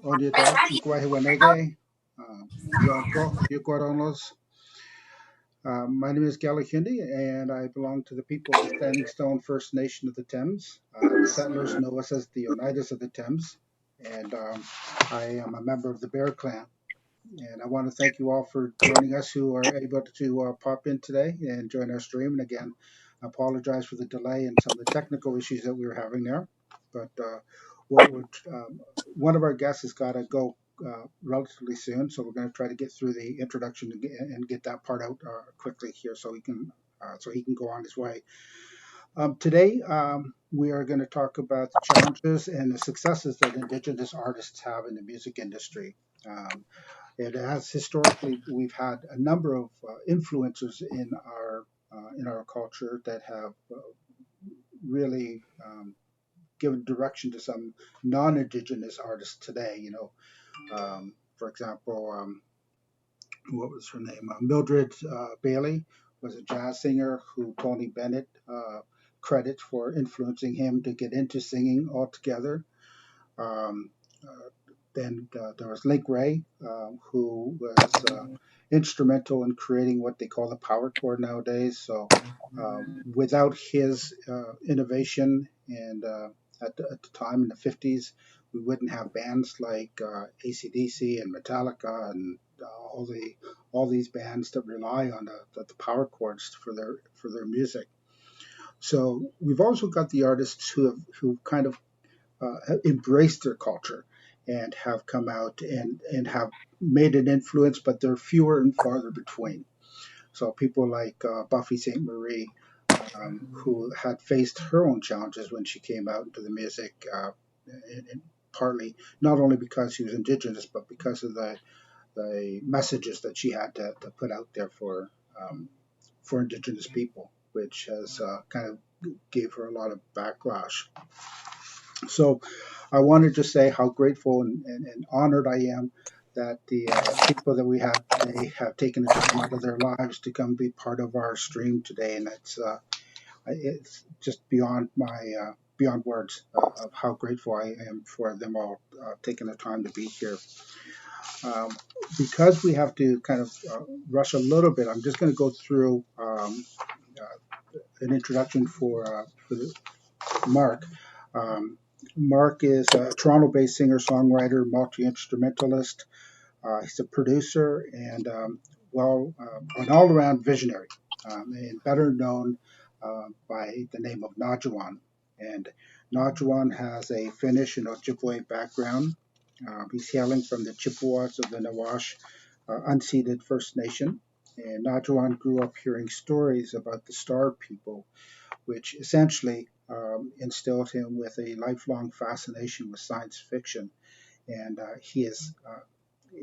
Onita Chukwahiwanege, Yonko, Yukoronos. My name is Gala Hindi, and I belong to the people of the Standing Stone First Nation of the Thames. The settlers know us as the Oneidas of the Thames, and I am a member of the Bear Clan. And I want to thank you all for joining us who are able to pop in today and join our stream. And again, I apologize for the delay and some of the technical issues that we were having there. But what would one of our guests has got to go relatively soon, so we're going to try to get through the introduction and get that part out quickly here, so he can go on his way. Today, we are going to talk about the challenges and the successes that Indigenous artists have in the music industry. It has historically we've had a number of influencers in our culture that have really given direction to some non-indigenous artists today. For example, what was her name? Mildred Bailey was a jazz singer who Tony Bennett credits for influencing him to get into singing altogether. Um, uh, then there was Link Ray, who was instrumental in creating what they call the power chord nowadays. So without his innovation and at the time in the 50s, we wouldn't have bands like AC/DC and Metallica and all these bands that rely on the power chords for their music. So we've also got the artists who kind of embraced their culture and have come out and have made an influence, but they're fewer and farther between. So people like Buffy St. Marie, who had faced her own challenges when she came out into the music, and partly not only because she was Indigenous, but because of the messages that she had to put out there for Indigenous people, which has kind of gave her a lot of backlash. So I wanted to say how grateful and honored I am that the people that we have today have taken the time out of their lives to come be part of our stream today, and it's just beyond my beyond words of how grateful I am for them all taking the time to be here. Um, because we have to kind of rush a little bit, I'm just going to go through an introduction for Mark. Um, Mark is a Toronto-based singer-songwriter, multi-instrumentalist. He's a producer and an all-around visionary, and better known by the name of Najuan. And Najuan has a Finnish and Ojibwe background. He's hailing from the Chippewas of the Nawash unceded First Nation. And Najuan grew up hearing stories about the Star people, which essentially instilled him with a lifelong fascination with science fiction. And he has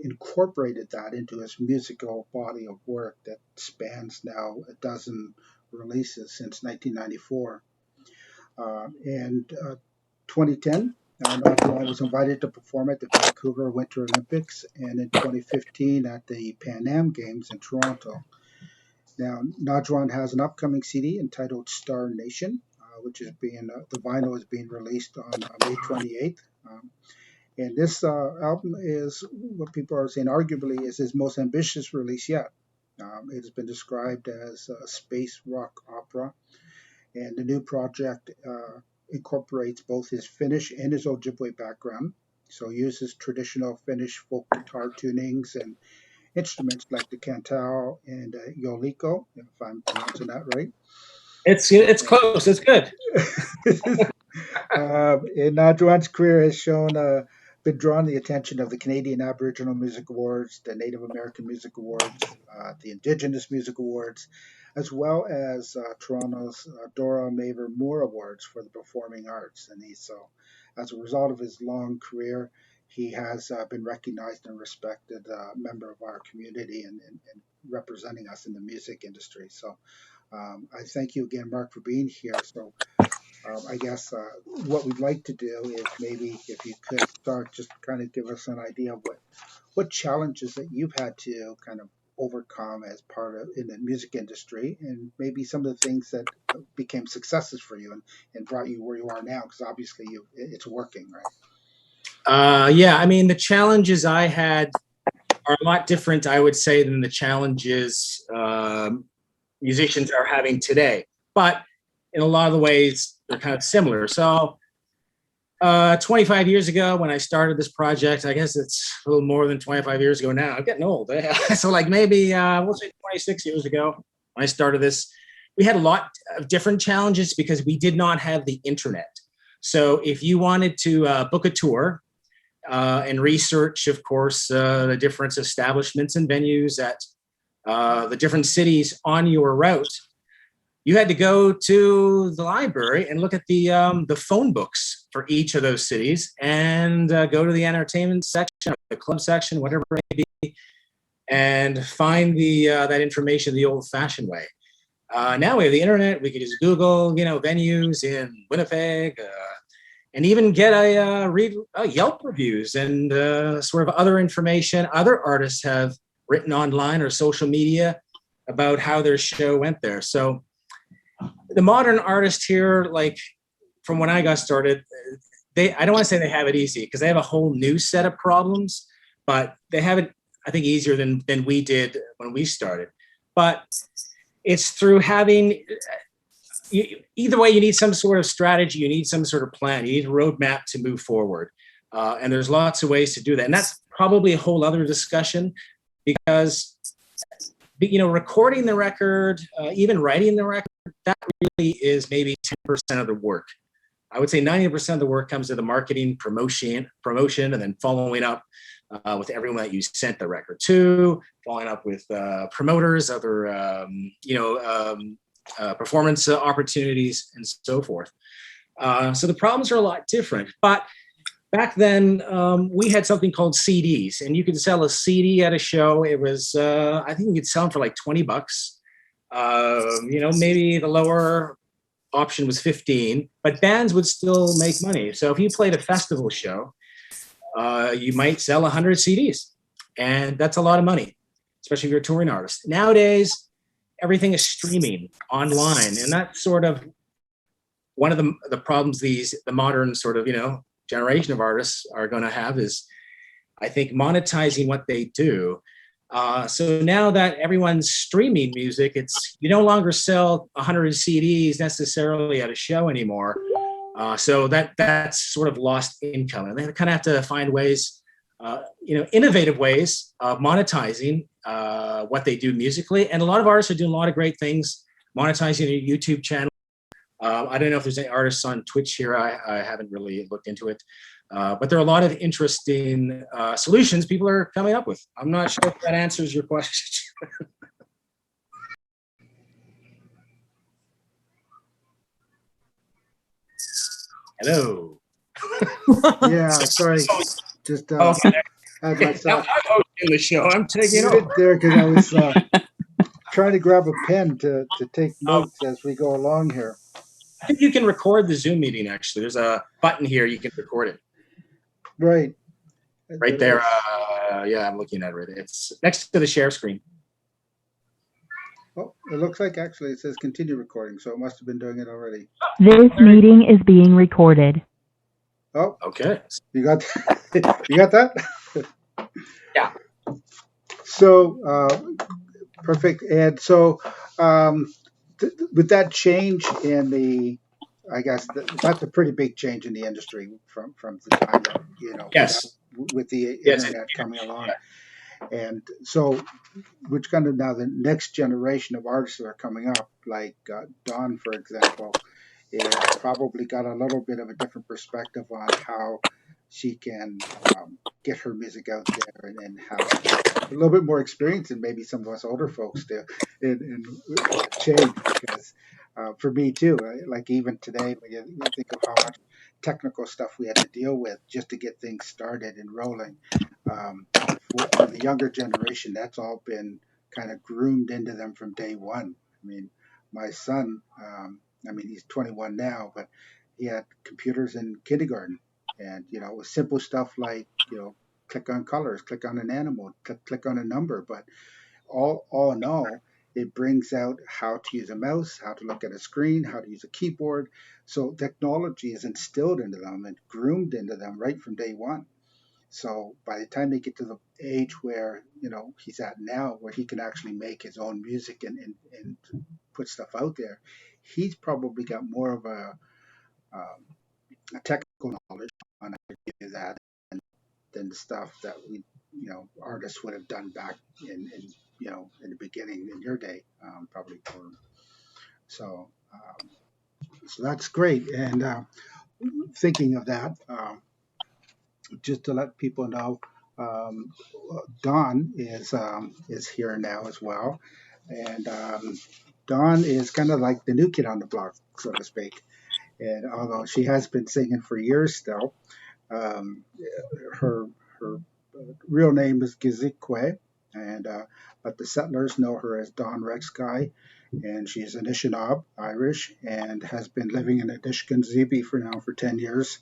incorporated that into his musical body of work that spans now a dozen releases since 1994. In 2010, Najuan was invited to perform at the Vancouver Winter Olympics and in 2015 at the Pan Am Games in Toronto. Now, Najuan has an upcoming CD entitled Star Nation, which is the vinyl is being released on May 28th. And this album is what people are saying arguably is his most ambitious release yet. It has been described as a space rock opera, and the new project incorporates both his Finnish and his Ojibwe background. So uses traditional Finnish folk guitar tunings and instruments like the kantao and yoliko, if I'm pronouncing that right. It's close. It's good. And Najuan's career has been drawn the attention of the Canadian Aboriginal Music Awards, the Native American Music Awards, the Indigenous Music Awards, as well as Toronto's Dora Maver Moore Awards for the Performing Arts. And as a result of his long career, he has been recognized and respected member of our community and representing us in the music industry. So I thank you again, Mark, for being here. So I guess what we'd like to do is maybe if you could start, just kind of give us an idea of what challenges that you've had to kind of overcome as part of in the music industry, and maybe some of the things that became successes for you and brought you where you are now, because obviously it's working, right? Yeah, I mean, the challenges I had are a lot different, I would say, than the challenges musicians are having today. But in a lot of the ways, they're kind of similar. So, 25 years ago, when I started this project, I guess it's a little more than 25 years ago now. I'm getting old. So, like maybe we'll say 26 years ago when I started this, we had a lot of different challenges because we did not have the internet. So, if you wanted to book a tour, and research, of course, the different establishments and venues at the different cities on your route, you had to go to the library and look at the phone books for each of those cities, and go to the entertainment section, the club section, whatever it may be, and find the that information the old-fashioned way. Now we have the internet. We can just Google, venues in Winnipeg, and even get read Yelp reviews and sort of other information other artists have written online or social media about how their show went there. So the modern artist here, like from when I got started, I don't want to say they have it easy because they have a whole new set of problems, but they have it, I think, easier than we did when we started. But it's through having either way, you need some sort of strategy, you need some sort of plan, you need a roadmap to move forward. And there's lots of ways to do that. And that's probably a whole other discussion because, recording the record, even writing the record, that really is maybe 10% of the work. I would say 90% of the work comes to the marketing, promotion, and then following up with everyone that you sent the record to, following up with promoters, other, performance opportunities, and so forth. So the problems are a lot different. But back then, we had something called CDs, and you could sell a CD at a show. It was, I think you could sell them for like $20. Maybe the lower option was 15, but bands would still make money. So if you played a festival show, you might sell 100 CDs, and that's a lot of money, especially if you're a touring artist. Nowadays, everything is streaming online, and that's sort of one of the problems the modern sort of generation of artists are going to have is, I think, monetizing what they do. So now that everyone's streaming music, you no longer sell 100 CDs necessarily at a show anymore. So that's sort of lost income, and they kind of have to find ways, innovative ways of monetizing what they do musically. And a lot of artists are doing a lot of great things, monetizing their YouTube channel. I don't know if there's any artists on Twitch here. I haven't really looked into it. But there are a lot of interesting solutions people are coming up with. I'm not sure if that answers your question. Hello. Yeah, sorry. Just Okay. had myself Now I'm hosting the show. I'm taking muted over. there because I was trying to grab a pen to take notes as we go along here. I think you can record the Zoom meeting, actually. There's a button here. You can record it. Right. Right there. Yeah, I'm looking at it. It's next to the share screen. Oh, it looks like actually it says continue recording, so it must have been doing it already. This meeting is being recorded. Oh, okay. You got that? Yeah. So perfect, Ed. So with that change in I guess that's a pretty big change in the industry from the time that Yes. with the internet coming along. And so, which kind of now the next generation of artists that are coming up, like Dawn, for example, is probably got a little bit of a different perspective on how she can get her music out there and have a little bit more experience than maybe some of us older folks do in change. Because for me too, like even today, when you think of how much technical stuff we had to deal with just to get things started and rolling. For the younger generation, that's all been kind of groomed into them from day one. I mean, my son, he's 21 now, but he had computers in kindergarten, and it was simple stuff like click on colors, click on an animal, click on a number. But all in all, It brings out how to use a mouse, how to look at a screen, how to use a keyboard. So technology is instilled into them and groomed into them right from day one. So by the time they get to the age where he's at now, where he can actually make his own music and put stuff out there, he's probably got more of a technical knowledge on how to do that than the stuff that we artists would have done back in the beginning in your day, probably for so. So that's great. And thinking of that, just to let people know, um, Don is here now as well, and Dawn is kind of like the new kid on the block, so to speak. And although she has been singing for years still, um, her her real name is Gizikwe, and but the settlers know her as Dawn Rex Guy, and she's Anishinaabe, Irish, and has been living in Anishkenzibe for 10 years.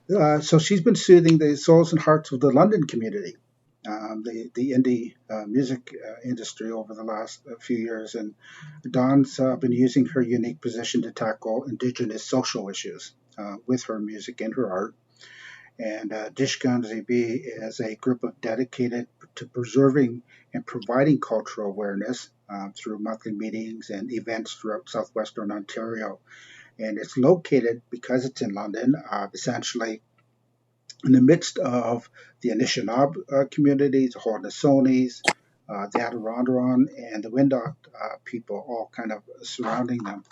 So she's been soothing the souls and hearts of the London community, the indie music industry over the last few years. And Dawn's been using her unique position to tackle Indigenous social issues with her music and her art. And Dishkan ZB is a group of dedicated to preserving and providing cultural awareness through monthly meetings and events throughout southwestern Ontario. And it's located, because it's in London, essentially in the midst of the Anishinaabe communities, the Hautesonis, the Adirondack, and the Wendat people, all kind of surrounding them.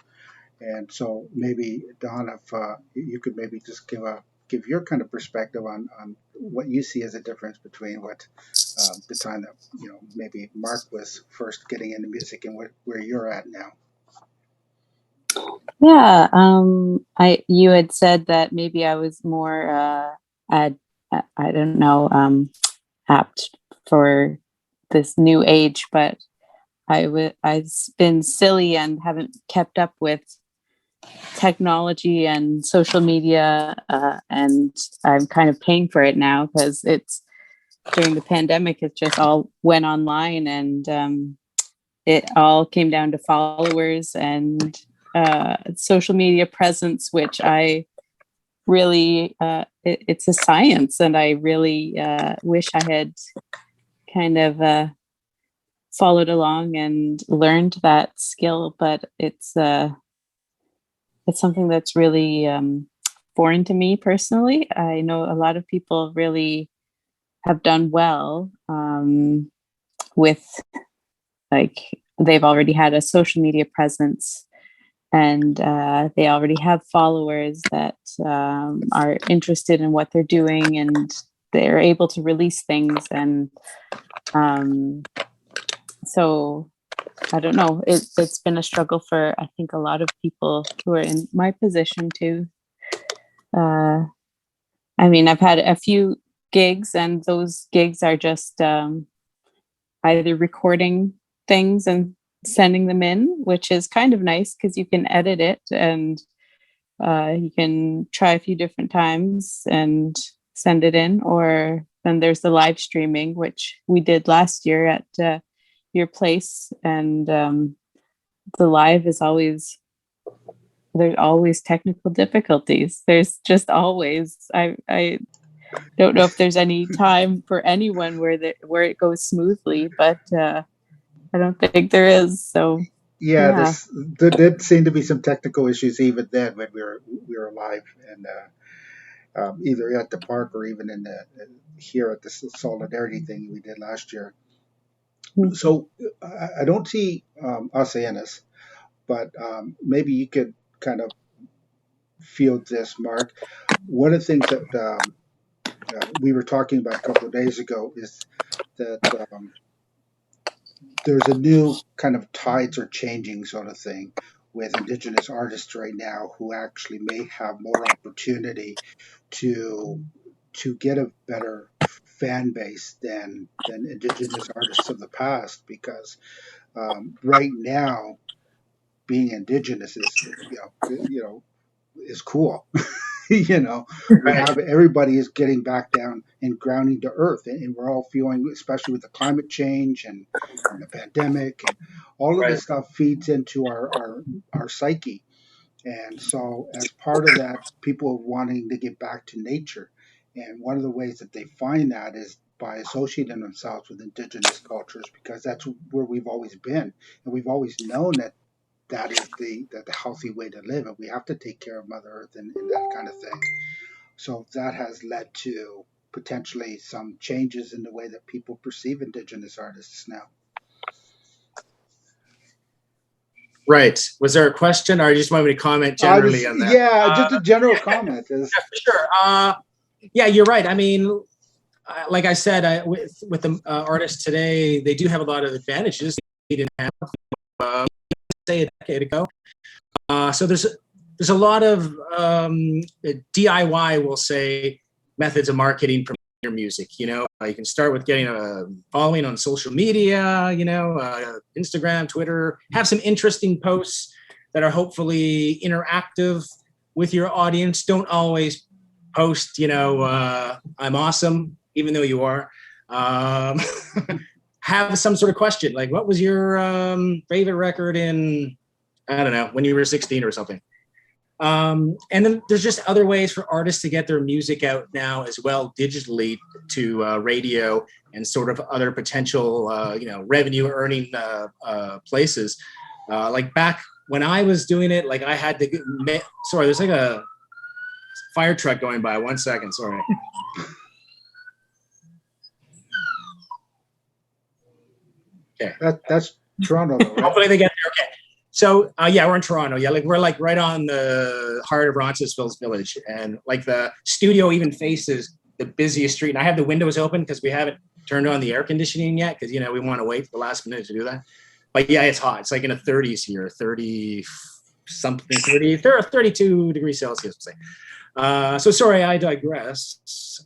And so maybe Don, if you could maybe just give your kind of perspective on what you see as a difference between what the time that maybe Mark was first getting into music and where you're at now. Yeah, you had said that maybe I was more I don't know, apt for this new age, but I've been silly and haven't kept up with technology and social media, and I'm kind of paying for it now because it's during the pandemic. It just all went online, and it all came down to followers and social media presence, which I really it's a science, and I really wish I had kind of followed along and learned that skill, but it's something that's really foreign to me personally. I know a lot of people really have done well with, like, they've already had a social media presence, and they already have followers that are interested in what they're doing, and they're able to release things. And so I don't know, it's been a struggle for, I think, a lot of people who are in my position too. I mean, I've had a few gigs, and those gigs are just either recording things and sending them in, which is kind of nice because you can edit it, and you can try a few different times and send it in. Or then there's the live streaming, which we did last year at your place, and the live is always, there's always technical difficulties. There's just always, I don't know if there's any time for anyone where it goes smoothly, but I don't think there is. So Yeah, yeah. there did seem to be some technical issues even then when we were live, and either at the park or even in the here at the solidarity thing we did last year. So I don't see us in us, but maybe you could kind of field this, Mark. One of the things that we were talking about a couple of days ago is that there's a new kind of tides are changing sort of thing with Indigenous artists right now who actually may have more opportunity to get a better fan base than Indigenous artists of the past, because right now being Indigenous is is cool. We Right. have everybody is getting back down and grounding to earth, and we're all feeling, especially with the climate change and the pandemic, and all of Right. this stuff feeds into our psyche. And so, as part of that, people are wanting to get back to nature. And one of the ways that they find that is by associating themselves with indigenous cultures, because that's where we've always been. And we've always known that that is the healthy way to live. And we have to take care of Mother Earth and that kind of thing. So, that has led to potentially some changes in the way that people perceive indigenous artists now. Right. Was there a question, or you just want me to comment generally on that? Yeah, just a general comment is, Yeah, for sure. Yeah, you're right. I mean, like I said, with the artists today, they do have a lot of advantages they didn't have, say, a decade ago. So there's a lot of DIY, we'll say, methods of marketing from your music. You can start with getting a following on social media. Instagram, Twitter. Have some interesting posts that are hopefully interactive with your audience. Don't always post, I'm awesome, even though you are. Um, have some sort of question, like, what was your favorite record in, I don't know, when you were 16 or something. And then there's just other ways for artists to get their music out now as well, digitally, to radio and sort of other potential, revenue earning places. Like back when I was doing it, like I had to, sorry, there's like a fire truck going by. 1 second, sorry. Okay. that's Toronto, though, right? Hopefully they get there. Okay. So yeah, we're in Toronto. Yeah, like we're like right on the heart of Roncesvalles Village, and like the studio even faces the busiest street. And I have the windows open because we haven't turned on the air conditioning yet, because we want to wait for the last minute to do that. But yeah, it's hot. It's like in the 30s here, 30 something, 32 degrees Celsius, we'll say. So sorry, I digress.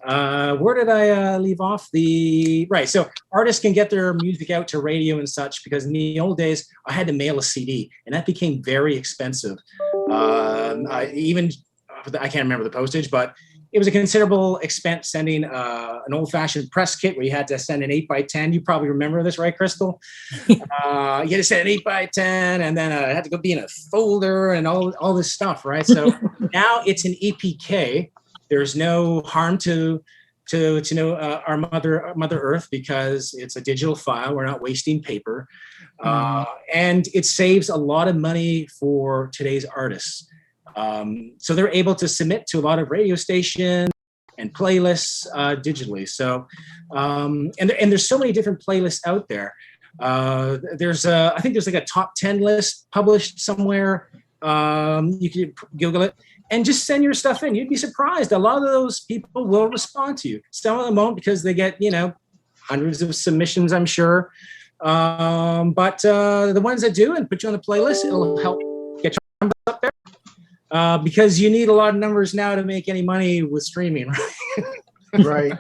Where did I leave off? Right. So artists can get their music out to radio and such, because in the old days I had to mail a CD, and that became very expensive. I can't remember the postage, but it was a considerable expense sending an old-fashioned press kit where you had to send an 8x10. You probably remember this, right, Crystal? You had to send an 8x10, and then it had to go be in a folder and all this stuff, right? So now it's an EPK. There's no harm to our Mother Earth, because it's a digital file. We're not wasting paper, and it saves a lot of money for today's artists. So they're able to submit to a lot of radio stations and playlists digitally. So, and there's so many different playlists out there. I think there's like a top 10 list published somewhere. You can Google it and just send your stuff in. You'd be surprised. A lot of those people will respond to you. Some of them won't, because they get, hundreds of submissions, I'm sure. But the ones that do and put you on the playlist, it'll help get your numbers up there. Because you need a lot of numbers now to make any money with streaming, right? Right.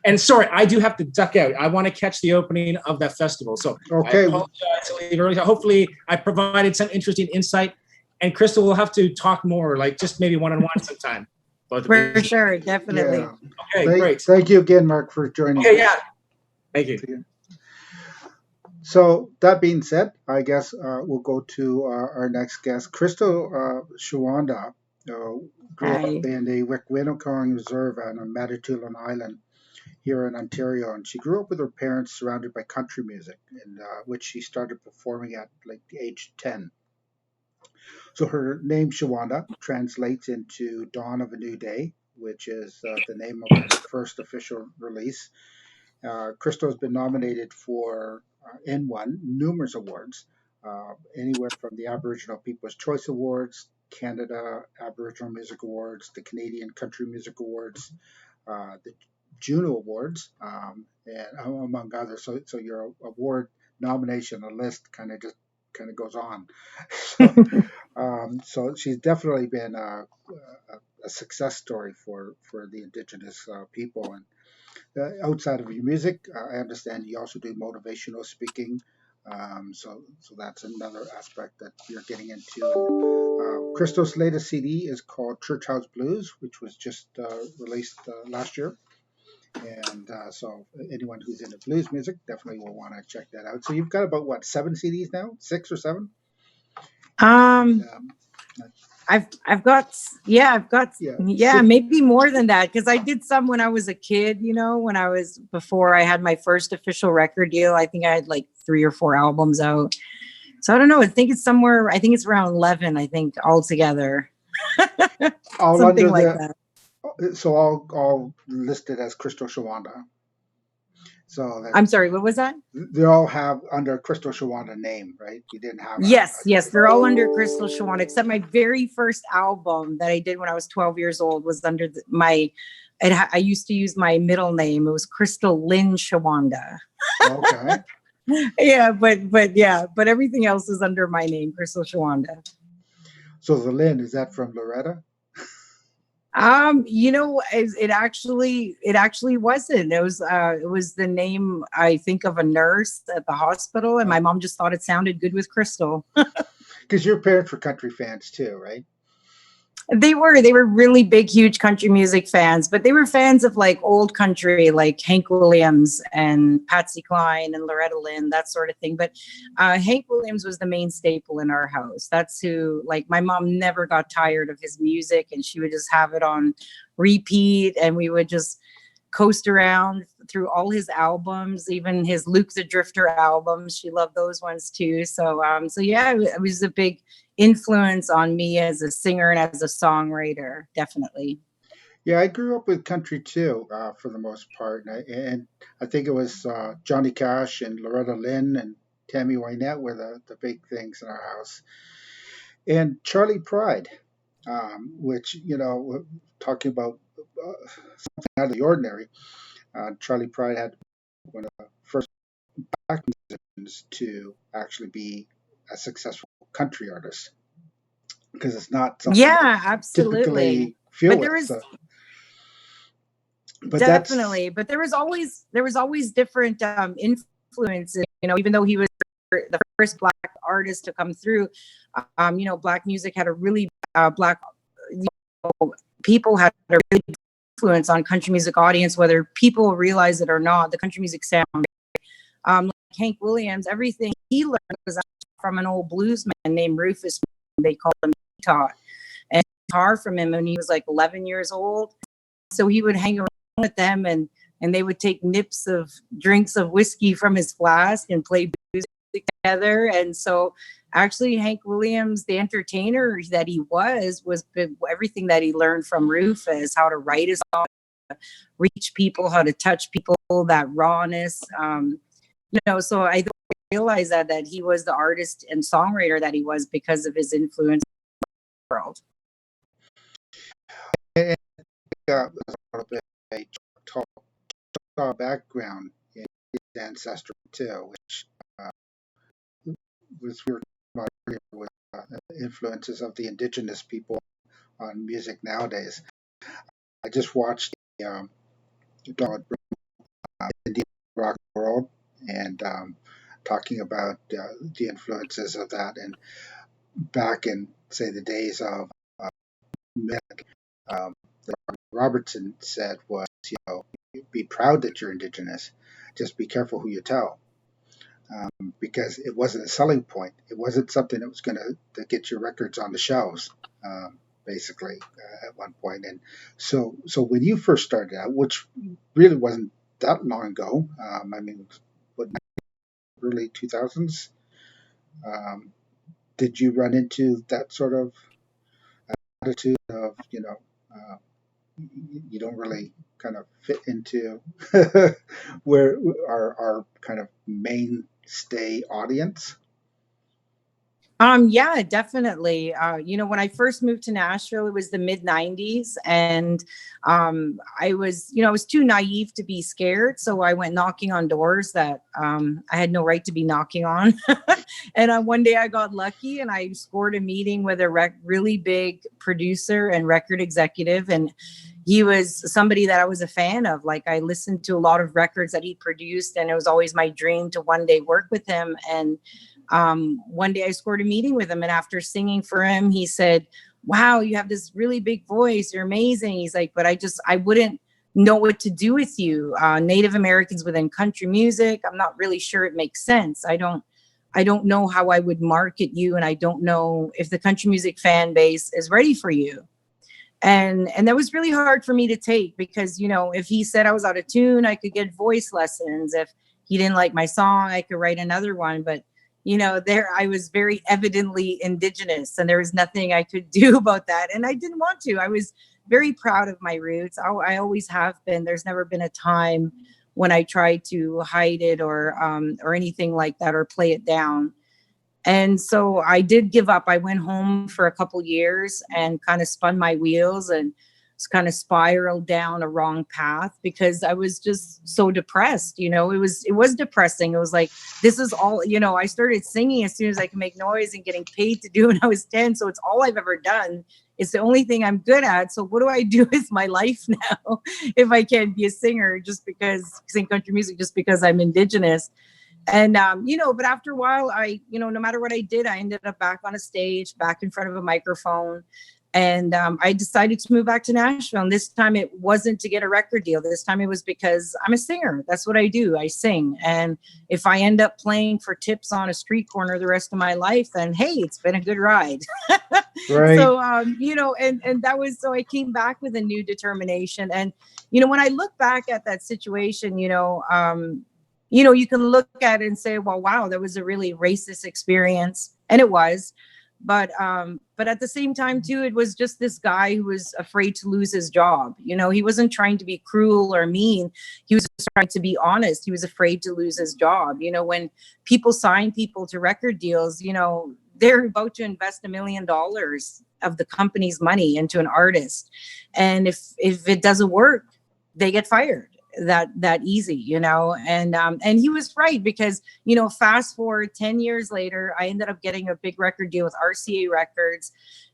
And sorry, I do have to duck out. I want to catch the opening of that festival. So Okay. I apologize to leave early. Hopefully I provided some interesting insight. And Crystal will have to talk more, like just maybe one-on-one sometime. For sure, definitely. Yeah. Okay, great. Thank you again, Mark, for joining Okay, us. yeah. Thank you. So that being said, I guess we'll go to our next guest, Crystal Shawanda. Grew Hi. up in the Wikwinneqong Reserve on Manitoulin Island here in Ontario, and she grew up with her parents surrounded by country music, in which she started performing at like age 10. So her name Shawanda translates into Dawn of a New Day, which is the name of her first official release. Crystal has been nominated for and won numerous awards, anywhere from the Aboriginal People's Choice Awards, Canada Aboriginal Music Awards, the Canadian Country Music Awards, the Juno Awards, and among others. So your award nomination list kind of goes on. So she's definitely been a success story for the Indigenous people. And outside of your music, I understand you also do motivational speaking. So that's another aspect that you're getting into. And, Crystal's latest CD is called Church House Blues, which was just released last year. And so anyone who's into blues music definitely will want to check that out. So you've got about what, 7 CDs now, 6 or 7? Um, Um, I've got yeah, maybe more than that, because I did some when I was a kid, when I was before I had my first official record deal. I think I had like 3 or 4 albums out. So I don't know. I think it's around 11, I think, altogether. all Something under like the that. so all listed as Crystal Shawanda. So that I'm sorry, what was that? they all have under Crystal Shawanda name, right? You didn't have Yes, they're all under Crystal Shawana, except my very first album that I did when I was 12 years old was under I used to use my middle name. It was Crystal Lynn Shawanda. Okay. Yeah, but everything else is under my name, Crystal Shawanda. So the Lynn, is that from Loretta? It actually wasn't. It was the name, I think, of a nurse at the hospital, and my mom just thought it sounded good with Crystal. Because your parents were country fans too, right? They were really big, huge country music fans, but they were fans of like old country, like Hank Williams and Patsy Cline and Loretta Lynn, that sort of thing. But Hank Williams was the main staple in our house. That's who, like, my mom never got tired of his music, and she would just have it on repeat, and we would just coast around through all his albums, even his Luke the Drifter albums. She loved those ones too. So yeah, it was a big influence on me as a singer and as a songwriter, definitely. Yeah, I grew up with country too, for the most part, and I think it was Johnny Cash and Loretta Lynn and Tammy Wynette were the big things in our house, and Charlie Pride, which talking about something out of the ordinary. Charlie Pride had one of the first black musicians to actually be a successful country artist, because it's not something that Yeah, absolutely. typically feel But there with. was So, but that's definitely, but there was always different influences. Even though he was the first black artist to come through, black music had a really black you people had a really big influence on country music audience, whether people realize it or not. The country music sound, like Hank Williams, everything he learned was from an old bluesman named Rufus. They called him Taught, and guitar from him when he was like 11 years old. So he would hang around with them, and they would take nips of drinks of whiskey from his flask and play music together. And so actually Hank Williams, the entertainer that he was everything that he learned from Rufus, how to write his song, reach people, how to touch people, that rawness. So I realized that he was the artist and songwriter that he was because of his influence in the world. and, a little bit of a Choctaw background in his ancestry too, which was we were talking about earlier with influences of the Indigenous people on music nowadays. I just watched the Indian rock world, and talking about the influences of that, and back in say the days of Mick, Robertson said was, be proud that you're Indigenous. Just be careful who you tell, because it wasn't a selling point. It wasn't something that was going to get your records on the shelves, basically, at one point. And so when you first started out, which really wasn't that long ago, I mean, what, early 2000s, did you run into that sort of attitude of, uh, you don't really kind of fit into where our kind of mainstay audience? Yeah, definitely. When I first moved to Nashville, it was the mid '90s, and I was too naive to be scared, so I went knocking on doors that I had no right to be knocking on. And one day I got lucky, and I scored a meeting with a really big producer and record executive, and he was somebody that I was a fan of. Like, I listened to a lot of records that he produced, and it was always my dream to one day work with him. And one day I scored a meeting with him, and after singing for him, he said, "Wow, you have this really big voice. You're amazing." He's like, "But I wouldn't know what to do with you. Native Americans within country music, I'm not really sure it makes sense. I don't know how I would market you, and I don't know if the country music fan base is ready for you." And that was really hard for me to take, because, you know, if he said I was out of tune, I could get voice lessons. If he didn't like my song, I could write another one. But, you know, there I was very evidently Indigenous, and there was nothing I could do about that. And I didn't want to. I was very proud of my roots. I always have been. There's never been a time when I tried to hide it or anything like that, or play it down. And so I did give up. I went home for a couple years and kind of spun my wheels and kind of spiraled down a wrong path, because I was just so depressed. You know, it was depressing. It was like, this is all, you know, I started singing as soon as I could make noise and getting paid to do when I was 10. So it's all I've ever done. It's the only thing I'm good at. So what do I do with my life now if I can't be a singer just because sing country music, just because I'm Indigenous? And you know, but after a while, no matter what I did, I ended up back on a stage, back in front of a microphone. And I decided to move back to Nashville. And this time it wasn't to get a record deal. This time it was because I'm a singer. That's what I do. I sing. And if I end up playing for tips on a street corner the rest of my life, then hey, it's been a good ride. Right. So you know, and that was, so I came back with a new determination. And you know, when I look back at that situation, you know, you can look at it and say, well, wow, that was a really racist experience. And it was. But at the same time, too, it was just this guy who was afraid to lose his job. You know, he wasn't trying to be cruel or mean. He was just trying to be honest. He was afraid to lose his job. You know, when people sign people to record deals, you know, they're about to invest $1 million of the company's money into an artist. And if it doesn't work, they get fired that easy, you know. And he was right, because, you know, fast forward 10 years later, I ended up getting a big record deal with RCA Records.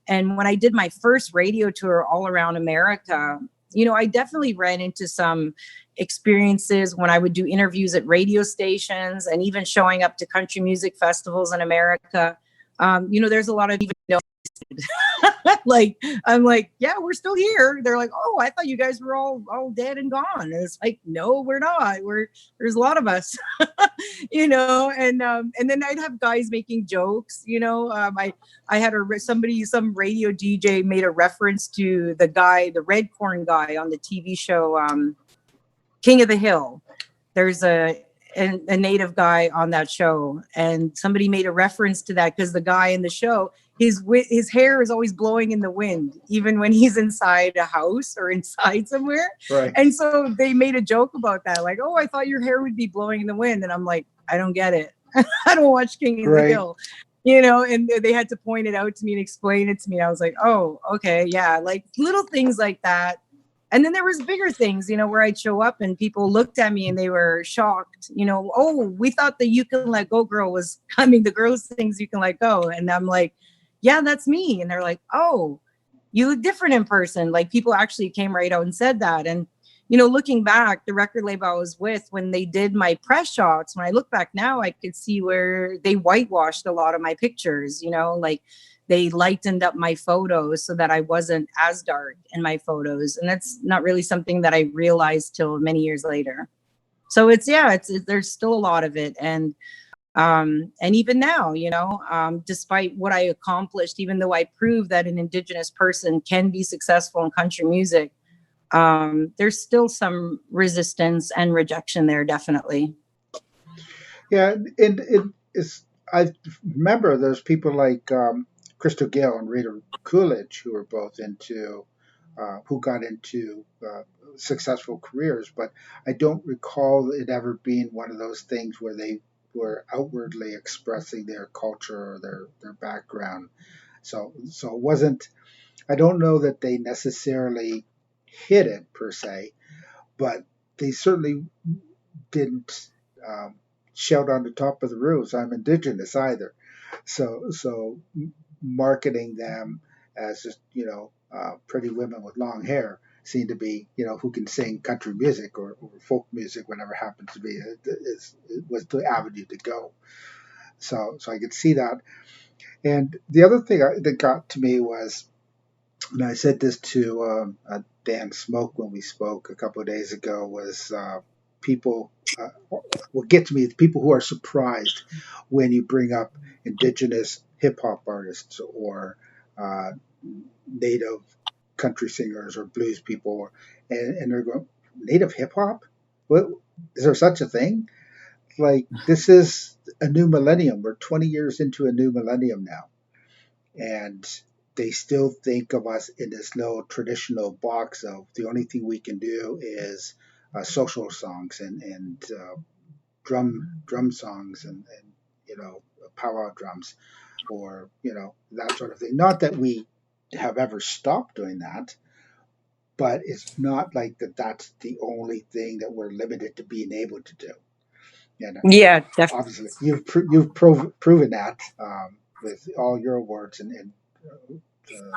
And when I did my first radio tour all around America, you know, I definitely ran into some experiences when I would do interviews at radio stations and even showing up to country music festivals in America. You know, there's a lot of even like, I'm like, yeah, we're still here. They're like, oh, I thought you guys were all dead and gone. And it's like, no, we're not. There's a lot of us, you know. And then I'd have guys making jokes, you know. I had some radio DJ made a reference to the guy, the red corn guy on the TV show King of the Hill. There's a native guy on that show, and somebody made a reference to that because the guy in the show, his hair is always blowing in the wind, even when he's inside a house or inside somewhere. Right. And so they made a joke about that, like, oh, I thought your hair would be blowing in the wind. And I'm like, I don't get it. I don't watch King of the Hill, you know. And they had to point it out to me and explain it to me. I was like, oh, okay, yeah, like little things like that. And then there was bigger things, you know, where I'd show up and people looked at me and they were shocked, you know, oh, we thought the You Can Let Go girl was coming, the girls things You Can Let Go. And I'm like, yeah, that's me. And they're like, oh, you look different in person. Like, people actually came right out and said that. And, you know, looking back, the record label I was with, when they did my press shots, when I look back now, I could see where they whitewashed a lot of my pictures, you know, like they lightened up my photos so that I wasn't as dark in my photos. And that's not really something that I realized till many years later. So there's still a lot of it. And even now, you know, despite what I accomplished, even though I proved that an Indigenous person can be successful in country music, there's still some resistance and rejection there, definitely. Yeah, and it's. I remember there's people like Crystal Gale and Rita Coolidge who were both who got into successful careers, but I don't recall it ever being one of those things where they were outwardly expressing their culture or their background. So it wasn't. I don't know that they necessarily hid it per se, but they certainly didn't shout on the top of the roofs, "I'm Indigenous" either. So marketing them as just, pretty women with long hair seem to be, who can sing country music or folk music, whatever happens to be, it was the avenue to go. So I could see that. And the other thing that got to me was, and I said this to Dan Smoke when we spoke a couple of days ago, was people, what gets me is people who are surprised when you bring up Indigenous hip hop artists or uh, Native country singers or blues people, and they're going, Native hip hop? What, is there such a thing? Like, this is a new millennium. We're 20 years into a new millennium now. And they still think of us in this little traditional box of the only thing we can do is social songs and drum songs and powwow drums or that sort of thing. Not that we have ever stopped doing that, but it's not like that's the only thing that we're limited to being able to do. And Yeah, definitely. obviously, you've proven that with all your awards and the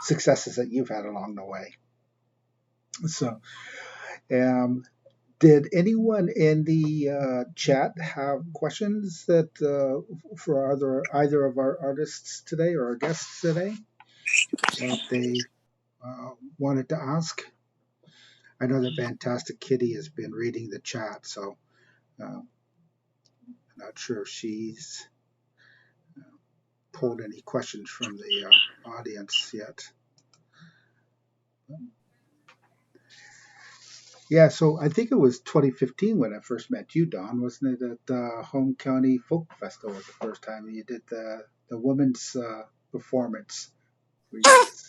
successes that you've had along the way. So, um, did anyone in the chat have questions that for either of our artists today or our guests today that they wanted to ask? I know that Fantastic Kitty has been reading the chat, so I'm not sure if she's pulled any questions from the audience yet. Yeah, so I think it was 2015 when I first met you, Don, wasn't it? At the Home County Folk Festival was the first time you did the women's performance.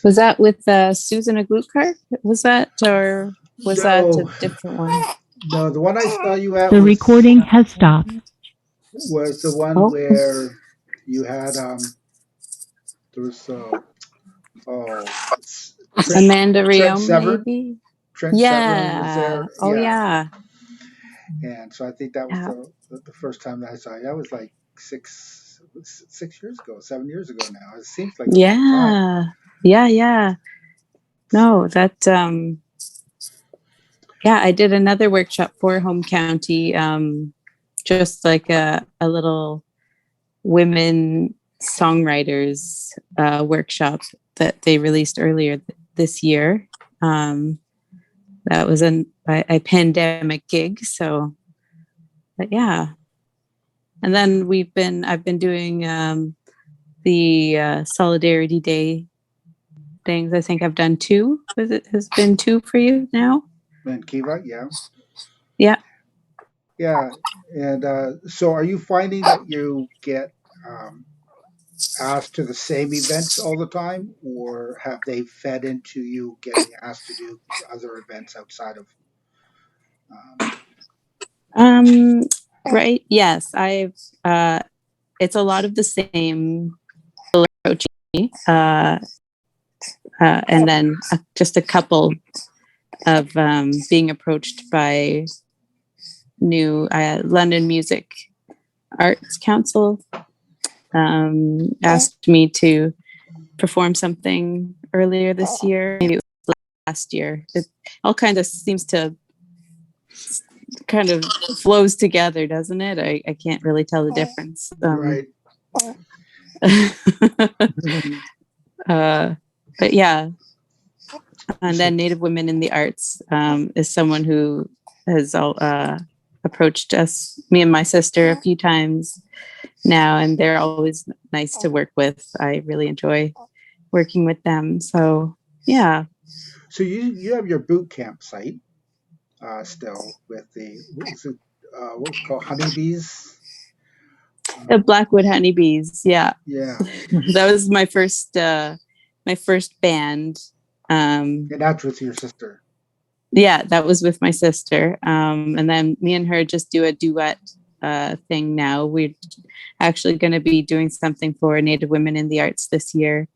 Was that with Susan Aglukar? Was that, or was that a No, different one? no, the one I saw you at The recording has stopped. was the one Oh, where you had there was Trent Amanda Trent Rio, Severn. maybe. Trent Severn was Yeah. there. Oh, Yeah, yeah. and so I think that was Yeah. the first time that I saw you. That was like 6 years ago, 7 years ago now. It seems like a long time. Yeah. Yeah. Yeah. No, that, yeah, I did another workshop for Home County, just like a little women songwriters workshop that they released earlier this year. That was a pandemic gig, so but yeah. And then I've been doing the Solidarity Day things. I think I've done two. Has been two for you now? Vancouver, yeah. Yeah. Yeah, and so are you finding that you get um, asked to the same events all the time, or have they fed into you getting asked to do other events outside of? Um, Um, right. Yes, I've. It's a lot of the same approach, and then just a couple of being approached by new London Music Arts Council asked me to perform something earlier this year. Maybe it was last year. It all kind of seems to kind of flows together, doesn't it? I can't really tell the difference. right. But yeah, and So, then Native Women in the Arts is someone who has approached us, me and my sister, a few times now, and they're always nice to work with. I really enjoy working with them. So yeah. so you have your boot camp site still with what was it called, honeybees? The Blackwood Honeybees. Yeah. Yeah, That was my first band. and that's with your sister. Yeah, that was with my sister. And then me and her just do a duet thing now. We're actually going to be doing something for Native Women in the Arts this year.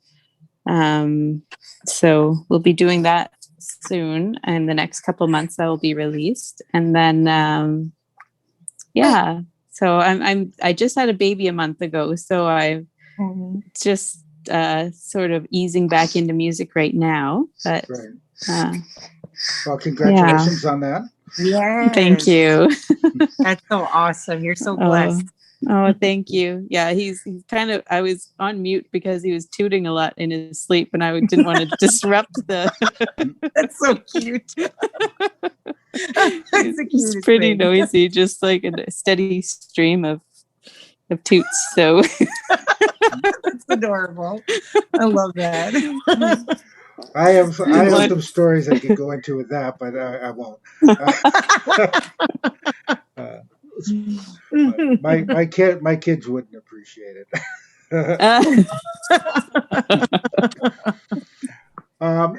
So we'll be doing that soon. In the next couple months, that will be released. And then, yeah. So I just had a baby a month ago. So I'm just sort of easing back into music right now. But Right. Uh, Well, congratulations on that. thank Yes. you. That's so awesome. You're so Oh, blessed. thank you. Yeah, he's kind of. I was on mute because he was tooting a lot in his sleep, and I didn't want to disrupt the. That's so cute. That's the He's cutest pretty thing. noisy, just like a steady stream of toots. So That's adorable. I love that. I have What? some stories I could go into with that, but I won't. Uh, my kids wouldn't appreciate it.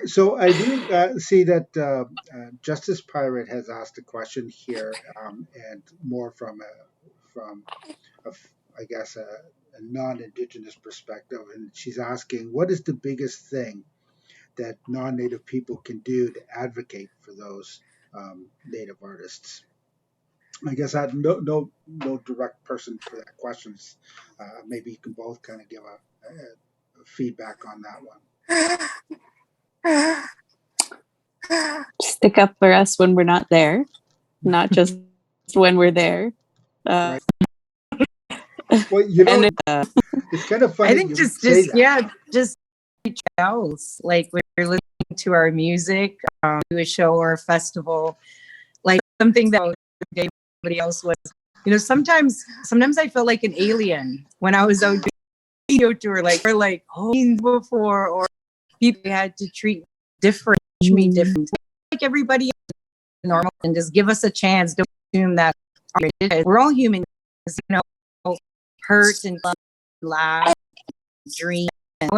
So I do see that Justice Pirate has asked a question here, and more from a f- I guess a non-indigenous perspective, and she's asking, what is the biggest thing that non-native people can do to advocate for those native artists? I guess I had no direct person for that question. Maybe you can both kind of give a feedback on that one. Stick up for us when we're not there, not just when we're there. Right. Well, you know, And it's kind of I funny think you just say that. just reach out. Like we're listening to our music, do a show or a festival, like something that everybody else was. Sometimes I felt like an alien when I was out doing a video tour. Like we're like before, or people had to treat different, me different, like everybody else, normal, and just give us a chance. Don't assume that we're all human. Hurt and laugh, dream, and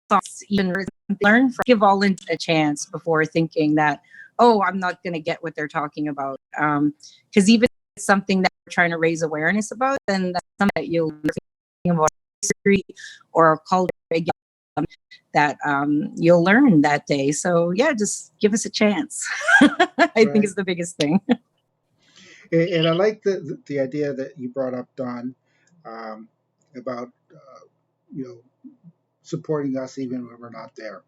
thoughts, even learn from. Give all a chance before thinking that, oh, I'm not going to get what they're talking about. Because even if it's something that we're trying to raise awareness about, then that's something that you'll learn about history or culture that you'll learn that day. So yeah, just give us a chance. I think is the biggest thing. And I like the idea that you brought up, Don, about supporting us even when we're not there.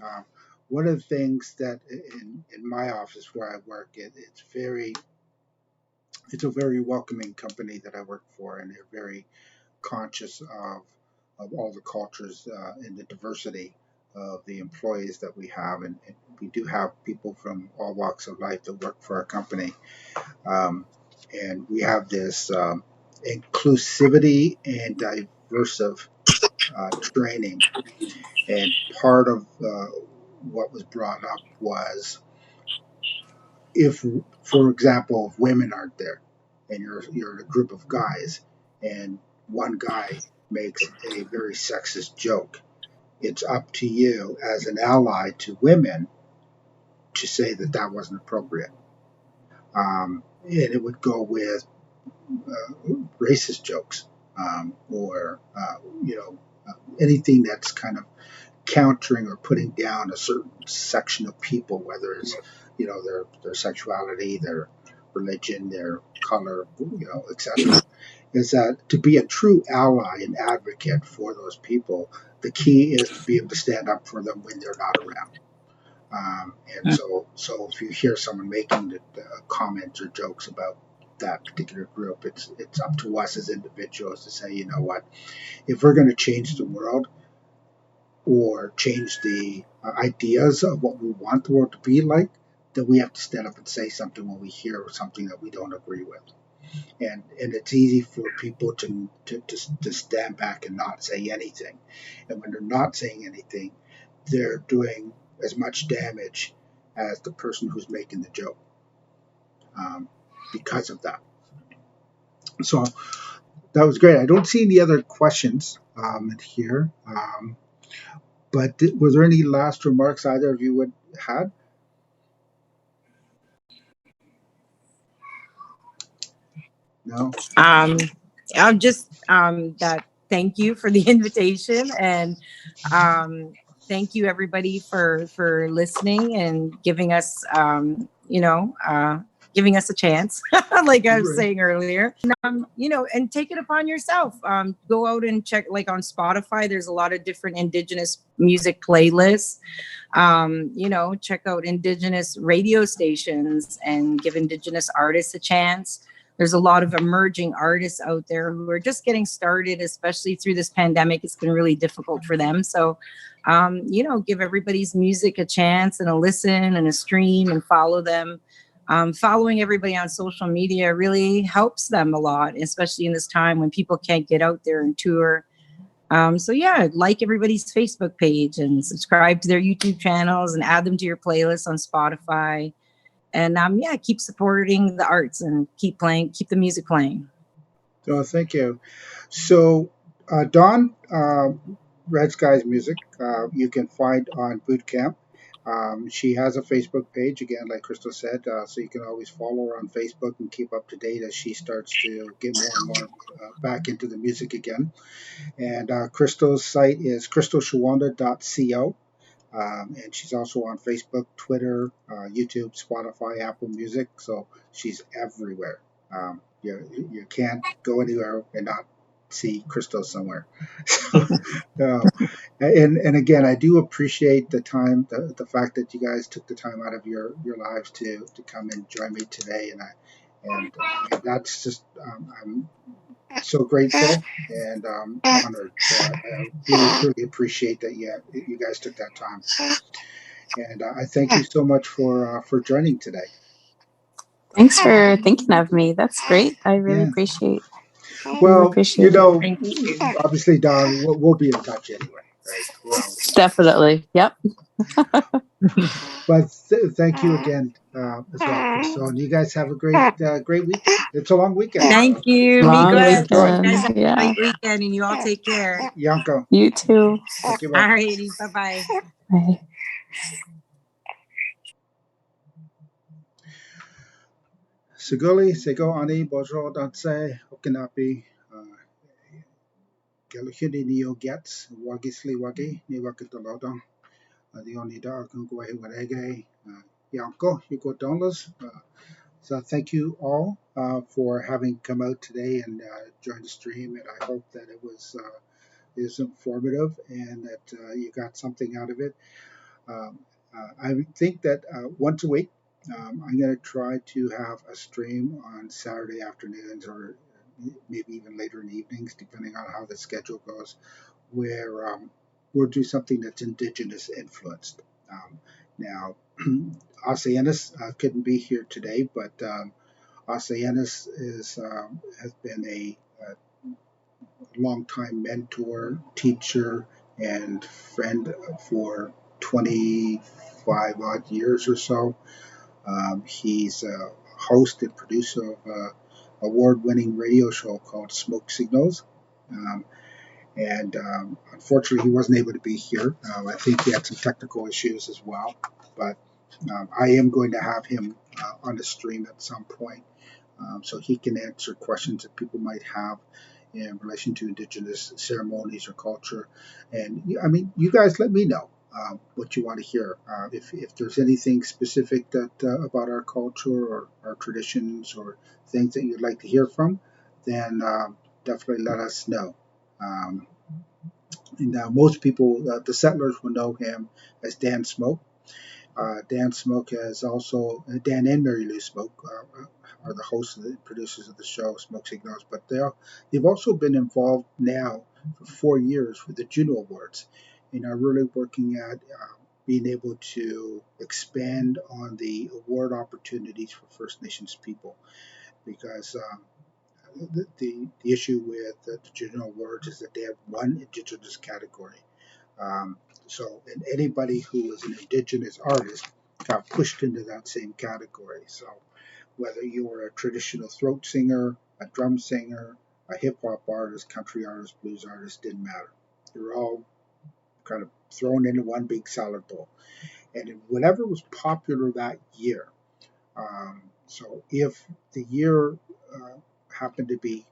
Um, One of the things that in my office where I work, it's a very welcoming company that I work for, and they're very conscious of all the cultures and the diversity of the employees that we have, and we do have people from all walks of life that work for our company. Um, and we have this inclusivity and diversive training. And part of what was brought up was, if, for example, if women aren't there, and you're in a group of guys, and one guy makes a very sexist joke, it's up to you as an ally to women to say that that wasn't appropriate. And it would go with racist jokes, or anything that's kind of countering or putting down a certain section of people, whether it's their sexuality, their religion, their color, etc. Is that to be a true ally and advocate for those people, the key is to be able to stand up for them when they're not around. And so if you hear someone making comments or jokes about that particular group, it's up to us as individuals to say, you know what, if we're going to change the world or change the ideas of what we want the world to be like, then we have to stand up and say something when we hear something that we don't agree with. And it's easy for people to stand back and not say anything. And when they're not saying anything, they're doing as much damage as the person who's making the joke, because of that. So that was great. I don't see any other questions here. But was there any last remarks either of you would had? No. I'm just that thank you for the invitation, and thank you everybody for listening and giving us giving us a chance, like I was Right. saying earlier. And take it upon yourself. Go out and check, like on Spotify, there's a lot of different Indigenous music playlists. Check out Indigenous radio stations and give Indigenous artists a chance. There's a lot of emerging artists out there who are just getting started, especially through this pandemic. It's been really difficult for them. So, give everybody's music a chance and a listen and a stream and follow them. Following everybody on social media really helps them a lot, especially in this time when people can't get out there and tour. Like everybody's Facebook page and subscribe to their YouTube channels and add them to your playlist on Spotify. And keep supporting the arts and keep the music playing. So thank you. So Dawn, Red Skies Music, you can find on Bootcamp. She has a Facebook page, again, like Crystal said, so you can always follow her on Facebook and keep up to date as she starts to get more and more back into the music again. And Crystal's site is crystalshawanda.co. And she's also on Facebook, Twitter, YouTube, Spotify, Apple Music. So she's everywhere. You can't go anywhere and not see Crystal somewhere. So, and again, I do appreciate the time, the fact that you guys took the time out of your lives to come and join me today, and that's just I'm so grateful and honored. So I really truly appreciate that you guys took that time, and I thank you so much for joining today. Thanks for thinking of me. That's great. I really Yeah. appreciate Well, it. Thank you. obviously, Don, we'll be in touch anyway, right? We're always. Definitely. Yep. But thank you again as well, Crystal. And you guys have a great weekend. It's a long weekend. Thank you. Be Long good. Enjoy. You guys weekend. have a Yeah. great weekend and you all take care. Yanko. You too. Thank you. All righty. Bye-bye. Bye. Seguli, Sego Ani, Bojo Danse, Okinapi, Galuhidi Neo Gets, Wagisli Wagi, Niwakitolodon, the only dog who go away, Yanko, Yuko Donlas. So thank you all for having come out today and joined the stream. And I hope that it is informative and that you got something out of it. Um, I think that once a week, I'm going to try to have a stream on Saturday afternoons or maybe even later in the evenings, depending on how the schedule goes, where we'll do something that's Indigenous influenced. Now, Oceanus couldn't be here today, but Oceanus has been a longtime mentor, teacher, and friend for 25 odd years or so. He's a host and producer of an award-winning radio show called Smoke Signals. Um, and unfortunately, he wasn't able to be here. I think he had some technical issues as well. But I am going to have him on the stream at some point so he can answer questions that people might have in relation to Indigenous ceremonies or culture. And I mean, you guys let me know what you want to hear. If there's anything specific that about our culture or our traditions or things that you'd like to hear from, then definitely let us know. Um, and most people, the settlers will know him as Dan Smoke. Dan Smoke has also Dan and Mary Lou Smoke are the hosts and the producers of the show Smoke Signals, but they've also been involved now for 4 years with the Juno Awards, and are really working at being able to expand on the award opportunities for First Nations people, because the issue with the Juno Awards is that they have one Indigenous category. And anybody who was an Indigenous artist got pushed into that same category. So whether you were a traditional throat singer, a drum singer, a hip hop artist, country artist, blues artist, didn't matter. They were all kind of thrown into one big salad bowl. And whatever was popular that year, so if the year happened to be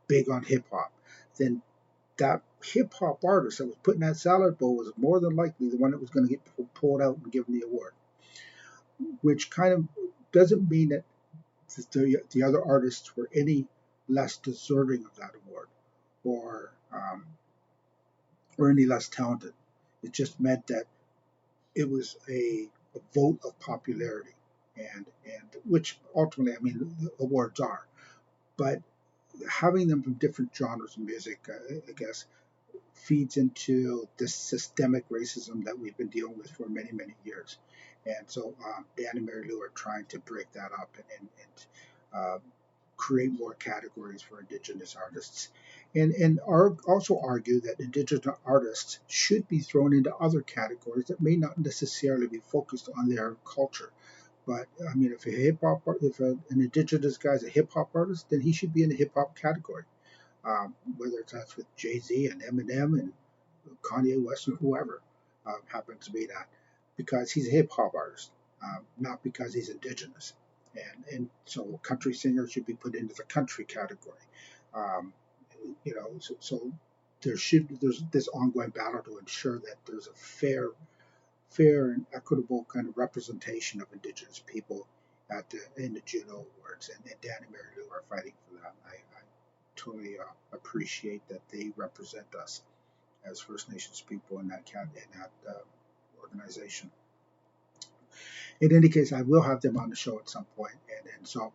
big on hip hop, then that hip hop artist that was put in that salad bowl was more than likely the one that was going to get pulled out and given the award, which kind of doesn't mean that the other artists were any less deserving of that award, or any less talented. It just meant that it was a vote of popularity, and which ultimately, I mean, the awards are, but having them from different genres of music, I guess, feeds into this systemic racism that we've been dealing with for many, many years. And so Dan and Mary Lou are trying to break that up and create more categories for Indigenous artists. And also argue that Indigenous artists should be thrown into other categories that may not necessarily be focused on their culture. But I mean, if an Indigenous guy is a hip hop artist, then he should be in the hip hop category. Whether that's with Jay-Z and Eminem and Kanye West or whoever happens to be that, because he's a hip hop artist, not because he's Indigenous. And so country singers should be put into the country category. Um, so there's this ongoing battle to ensure that there's a fair and equitable kind of representation of Indigenous people in the Juno Awards, and Dan and Mary Lou are fighting for that. I totally appreciate that they represent us as First Nations people in that organization. In any case, I will have them on the show at some point, and so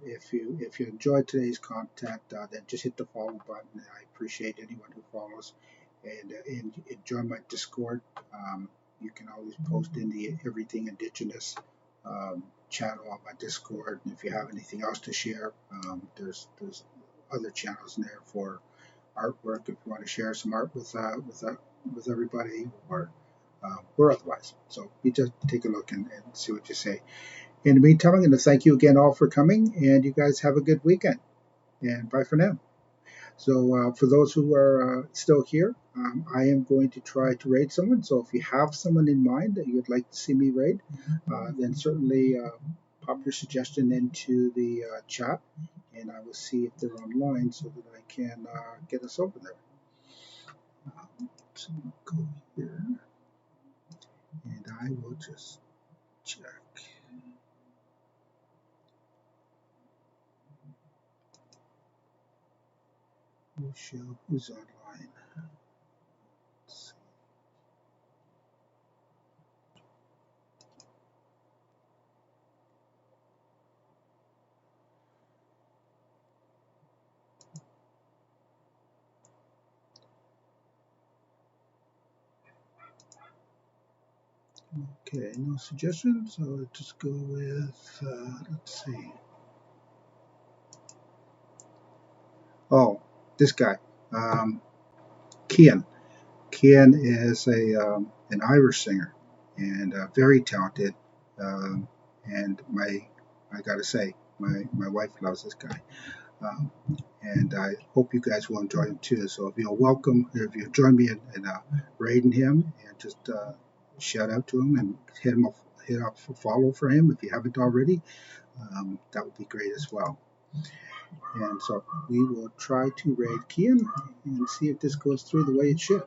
if you enjoyed today's content, then just hit the follow button. I appreciate anyone who follows, and join my Discord. You can always post in the Everything Indigenous channel on my Discord, and if you have anything else to share, there's other channels in there for artwork if you want to share some art with everybody, or otherwise. So you just take a look and see what you say. In the meantime, I'm going to thank you again all for coming, and you guys have a good weekend. And bye for now. So for those who are still here, I am going to try to raid someone. So if you have someone in mind that you would like to see me raid, then certainly pop your suggestion into the chat, and I will see if they're online so that I can get us over there. So I'll go here, and I will just check. We'll show who's online. Let's see. Okay, no suggestions, so let's just go with, let's see. Oh, this guy, Kian. Kian is an Irish singer and very talented. And I gotta say, my wife loves this guy. Um, and I hope you guys will enjoy him too. So if you'll join me in raiding him, and just shout out to him and hit up a follow for him if you haven't already, that would be great as well. And so we will try to raid Kian and see if this goes through the way it should.